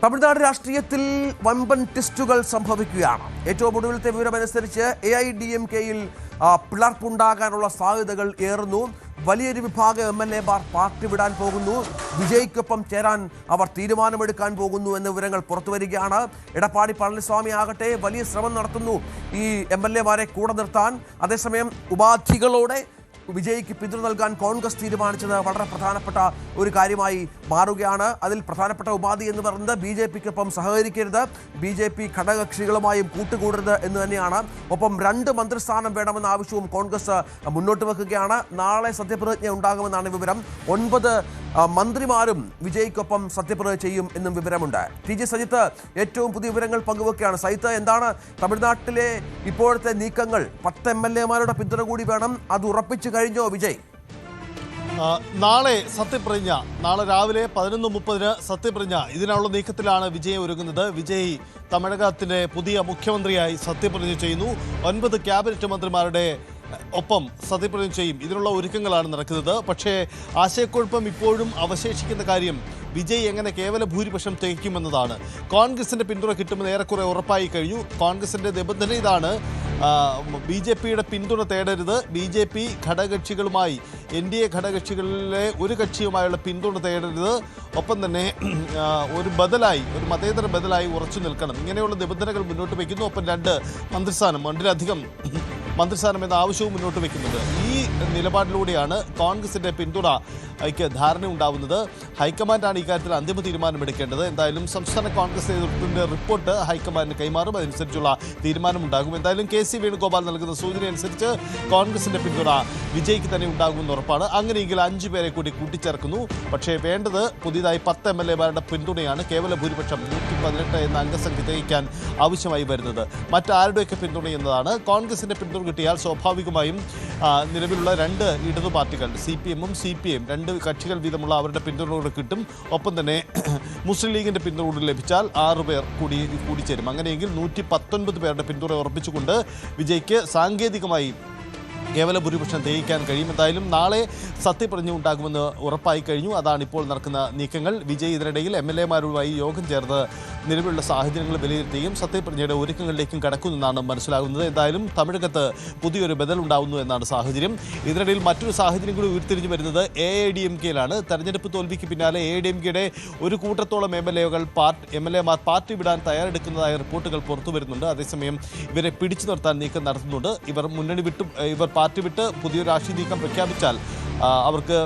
തമിഴ്നാട് രാഷ്ട്രീയത്തിൽ വമ്പൻ ട്വിസ്റ്റുകൾ സംഭവിക്കുകയാണ്. ഏറ്റവും ഒടുവിലത്തെ വിവരമനുസരിച്ച് AIDMKയിൽ പിളർപ്പുണ്ടാകാനുള്ള സാധ്യതകൾ ഏറുന്നു. വലിയൊരു വിഭാഗം MLA-മാർ പാർട്ടി വിടാൻ പോകുന്നു. വിജയ്ക്കൊപ്പം ചേരാൻ അവർ തീരുമാനമെടുക്കാൻ പോകുന്നു എന്ന വിവരങ്ങൾ പുറത്തുവരികയാണ്. എടപ്പാടി പളനിസ്വാമി ആകട്ടെ വലിയ ശ്രമം നടത്തുന്നു ഈ MLA-മാരെ കൂടെ നിർത്താൻ. അതേസമയം ഉപാധികളോടെ വിജയ്ക്ക് പിന്തുണ നൽകാൻ കോൺഗ്രസ് തീരുമാനിച്ചത് വളരെ പ്രധാനപ്പെട്ട ഒരു കാര്യമായി മാറുകയാണ്. അതിൽ പ്രധാനപ്പെട്ട ഉപാധി എന്ന് പറയുന്നത് BJP-ക്കൊപ്പം സഹകരിക്കരുത്, BJP ഘടകകക്ഷികളുമായും കൂട്ടുകൂടരുത് എന്ന് തന്നെയാണ്. ഒപ്പം 2 മന്ത്രിസ്ഥാനം വേണമെന്ന ആവശ്യവും കോൺഗ്രസ് മുന്നോട്ട് വെക്കുകയാണ്. നാളെ സത്യപ്രതിജ്ഞ ഉണ്ടാകുമെന്നാണ് വിവരം. 9 മന്ത്രിമാരും വിജയ്ക്കൊപ്പം സത്യപ്രതിജ്ഞ ചെയ്യും എന്നും വിവരമുണ്ട്. TJ സജിത്ത് ഏറ്റവും പുതിയ വിവരങ്ങൾ പങ്കുവെക്കുകയാണ്. സജിത്ത്, എന്താണ് തമിഴ്നാട്ടിലെ ഇപ്പോഴത്തെ നീക്കങ്ങൾ? 10 MLA-മാരുടെ പിന്തുണ കൂടി വേണം, അത് ഉറപ്പിച്ചു കഴിഞ്ഞോ വിജയ്? നാളെ സത്യപ്രതിജ്ഞ, നാളെ രാവിലെ 11:30 സത്യപ്രതിജ്ഞ. ഇതിനുള്ള നീക്കത്തിലാണ് വിജയ് ഒരുങ്ങുന്നത്. വിജയ് തമിഴകത്തിന്റെ പുതിയ മുഖ്യമന്ത്രിയായി സത്യപ്രതിജ്ഞ ചെയ്യുന്നു. 9 ക്യാബിനറ്റ് മന്ത്രിമാരുടെ ഒപ്പം സത്യപ്രതിജ്ഞ ചെയ്യും. ഇതിനുള്ള ഒരുക്കങ്ങളാണ് നടക്കുന്നത്. പക്ഷേ ആശയക്കുഴപ്പം ഇപ്പോഴും അവശേഷിക്കുന്ന കാര്യം വിജയ് എങ്ങനെ കേവല ഭൂരിപക്ഷം തികയ്ക്കുമെന്നതാണ്. കോൺഗ്രസിന്റെ പിന്തുണ കിട്ടുമെന്ന് ഏറെക്കുറെ ഉറപ്പായി കഴിഞ്ഞു. കോൺഗ്രസിന്റെ നിബന്ധന ഇതാണ്: BJP-യുടെ പിന്തുണ തേടരുത്, BJP ഘടകകക്ഷികളുമായി NDA ഘടകകക്ഷികളിലെ ഒരു കക്ഷിയുമായുള്ള പിന്തുണ തേടരുത്, ഒപ്പം തന്നെ ഒരു മതേതര ബദലായി ഉറച്ചു നിൽക്കണം. ഇങ്ങനെയുള്ള നിബന്ധനകൾ മുന്നോട്ട് വയ്ക്കുന്നു. ഒപ്പം 2 മന്ത്രിസ്ഥാനം, 2-ലധികം മന്ത്രിസ്ഥാനം എന്ന ആവശ്യവും മുന്നോട്ട് വയ്ക്കുന്നുണ്ട്. ഈ നിലപാടിലൂടെയാണ് കോൺഗ്രസിന്റെ പിന്തുണയ്ക്ക് ധാരണ ഉണ്ടാവുന്നത്. ഹൈക്കമാൻഡാണ് ഇക്കാര്യത്തിൽ അന്തിമ തീരുമാനമെടുക്കേണ്ടത്. എന്തായാലും സംസ്ഥാന കോൺഗ്രസ് നേതൃത്വത്തിന്റെ റിപ്പോർട്ട് ഹൈക്കമാൻഡിന് കൈമാറും. അതനുസരിച്ചുള്ള തീരുമാനമുണ്ടാകും. എന്തായാലും KC വേണുഗോപാൽ നൽകുന്ന സൂചന അനുസരിച്ച് കോൺഗ്രസിന്റെ പിന്തുണ വിജയ്ക്ക് തന്നെ ഉണ്ടാകുമെന്ന് ഉറപ്പാണ്. അങ്ങനെയെങ്കിൽ 5 പേരെ കൂടി കൂട്ടിച്ചേർക്കുന്നു. പക്ഷേ വേണ്ടത് പുതിയതായി 10 MLA-മാരുടെ പിന്തുണയാണ്. കേവല ഭൂരിപക്ഷം 118 എന്ന അംഗസംഖ്യ തികയ്ക്കാൻ ആവശ്യമായി വരുന്നത്. മറ്റാരുടെയൊക്കെ പിന്തുണ എന്നതാണ്. കോൺഗ്രസിന്റെ പിന്തുണ കിട്ടിയാൽ സ്വാഭാവികമായും നിലവിലുള്ള 2 ഇടതു പാർട്ടികൾ CPM-ഉം CPI-യും 2 കക്ഷികൾ വീതമുള്ള അവരുടെ പിന്തുണ കിട്ടും. ഒപ്പം തന്നെ മുസ്ലിം ലീഗിന്റെ പിന്തുണ ലഭിച്ചാൽ 6 പേർ കൂടിച്ചേരും. അങ്ങനെയെങ്കിൽ 119 പേരുടെ പിന്തുണ ഉറപ്പിച്ചുകൊണ്ട് വിജയ്ക്ക് സാങ്കേതികമായി കേവല ഭൂരിപക്ഷം തെളിയിക്കാൻ കഴിയും. എന്തായാലും നാളെ സത്യപ്രതിജ്ഞ ഉണ്ടാകുമെന്ന് ഉറപ്പായി കഴിഞ്ഞു. അതാണ് ഇപ്പോൾ നടക്കുന്ന നീക്കങ്ങൾ. വിജയ് ഇതിനിടയിൽ MLA-മാരുമായി യോഗം ചേർന്ന് നിലവിലുള്ള സാഹചര്യങ്ങൾ വിലയിരുത്തുകയും സത്യപ്രതിജ്ഞയുടെ ഒരുക്കങ്ങളിലേക്കും കടക്കുമെന്നാണ് മനസ്സിലാകുന്നത്. എന്തായാലും തമിഴകത്ത് പുതിയൊരു ബദൽ ഉണ്ടാവുന്നു എന്നാണ് സാഹചര്യം. ഇതിനിടയിൽ മറ്റൊരു സാഹചര്യം കൂടി ഉയർത്തിരിഞ്ഞു വരുന്നത് AIDMK-യിലാണ്. തെരഞ്ഞെടുപ്പ് തോൽവിക്ക് പിന്നാലെ AIDMK-യുടെ ഒരു കൂട്ടത്തോളം MLA-മാർ പാർട്ടി വിടാൻ തയ്യാറെടുക്കുന്നതായ റിപ്പോർട്ടുകൾ പുറത്തു വരുന്നുണ്ട്. അതേസമയം ഇവരെ പിടിച്ചു നിർത്താൻ നീക്കം നടത്തുന്നുണ്ട്. ഇവർ പാർട്ടി വിട്ട് പുതിയൊരു രാഷ്ട്രീയ നീക്കം പ്രഖ്യാപിച്ചാൽ അവർക്ക്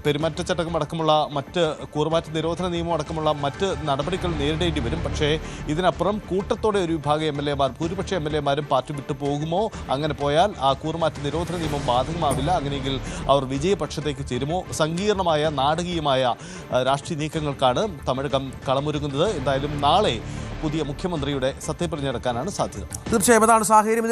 പെരുമാറ്റച്ചട്ടം അടക്കമുള്ള മറ്റ് കൂറുമാറ്റ നിരോധന നിയമം അടക്കമുള്ള മറ്റ് നടപടികൾ നേരിടേണ്ടി വരും. പക്ഷേ ഇതിനപ്പുറം കൂട്ടത്തോടെ ഒരു വിഭാഗം MLA-മാർ, ഭൂരിപക്ഷ MLA-മാരും പാർട്ടി വിട്ടു പോകുമോ? അങ്ങനെ പോയാൽ ആ കൂറുമാറ്റ നിരോധന നിയമം ബാധകമാവില്ല. അങ്ങനെയെങ്കിൽ അവർ വിജയപക്ഷത്തേക്ക് ചേരുമോ? സങ്കീർണമായ നാടകീയമായ രാഷ്ട്രീയ നീക്കങ്ങൾക്കാണ് തമിഴകം കളമൊരുങ്ങുന്നത്. എന്തായാലും നാളെ പുതിയ മുഖ്യമന്ത്രിയുടെ സത്യപ്രതിജ്ഞ നടക്കാനാണ് സാധ്യത. തീർച്ചയായും അതാണ് സാഹചര്യം.